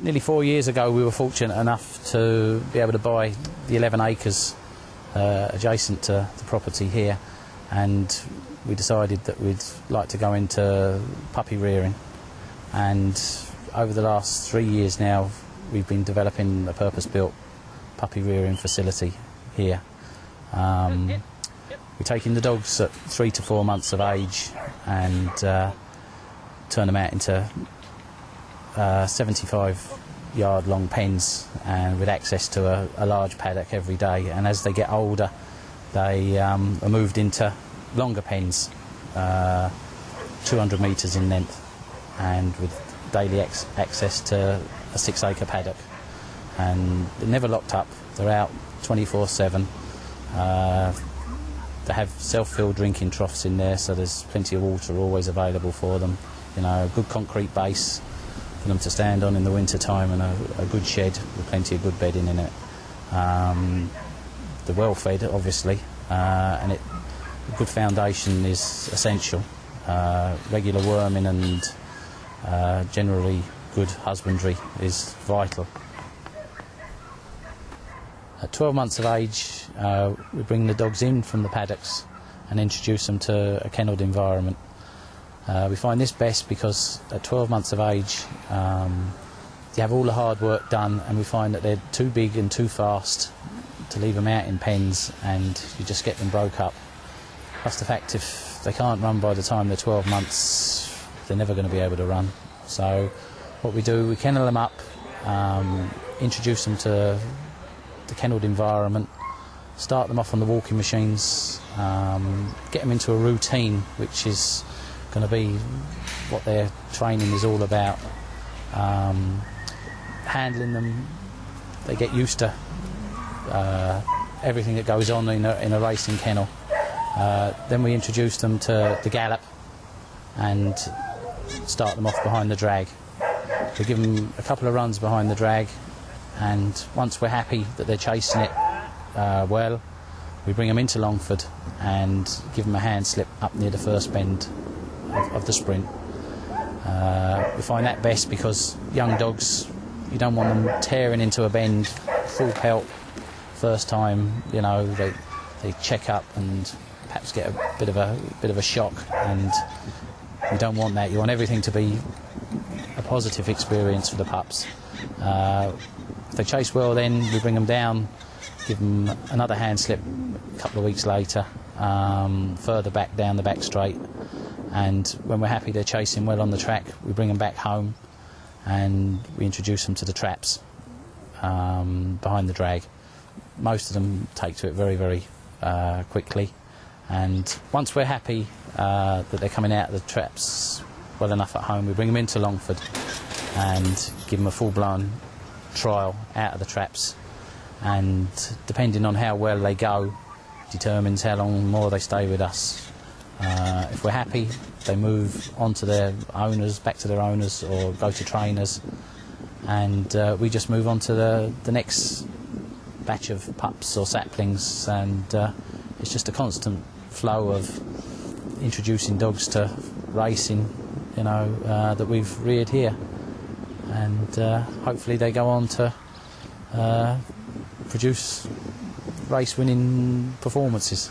nearly 4 years ago we were fortunate enough to be able to buy the 11 acres adjacent to the property here, and we decided that we'd like to go into puppy rearing, and over the last 3 years now we've been developing a purpose-built puppy rearing facility here. We're taking the dogs at 3 to 4 months of age and turn them out into 75-yard long pens, and with access to a large paddock every day. And as they get older, they are moved into longer pens, 200 metres in length, and with daily access to a 6-acre paddock. And they're never locked up, they're out 24/7. They have self-filled drinking troughs in there, so there's plenty of water always available for them. You know, a good concrete base for them to stand on in the winter time, and a good shed with plenty of good bedding in it. They're well fed, obviously, and a good foundation is essential. Regular worming and generally good husbandry is vital. At 12 months of age, we bring the dogs in from the paddocks and introduce them to a kennelled environment. We find this best because at 12 months of age you have all the hard work done, and we find that they're too big and too fast to leave them out in pens, and you just get them broke up. Plus the fact, if they can't run by the time they're 12 months, they're never going to be able to run. So what we do, we kennel them up, introduce them to the kennelled environment, start them off on the walking machines, get them into a routine which is going to be what their training is all about. Handling them, they get used to everything that goes on in a racing kennel. Then we introduce them to the gallop and start them off behind the drag. We give them a couple of runs behind the drag, and once we're happy that they're chasing it well, we bring them into Longford and give them a hand slip up near the first bend of the sprint. We find that best because young dogs, you don't want them tearing into a bend full pelt first time. You know, they check up and perhaps get a bit of a shock, and you don't want that. You want everything to be a positive experience for the pups. If they chase well, then we bring them down, give them another hand slip a couple of weeks later, further back down the back straight, and when we're happy they're chasing well on the track, we bring them back home and we introduce them to the traps behind the drag. Most of them take to it very, very quickly, and once we're happy that they're coming out of the traps well enough at home, we bring them into Longford and give them a full-blown trial out of the traps, and depending on how well they go determines how long more they stay with us. If we're happy, they move on to their owners, back to their owners, or go to trainers, and we just move on to the next batch of pups or saplings, and it's just a constant flow of introducing dogs to racing, you know, that we've reared here, and hopefully they go on to produce race-winning performances.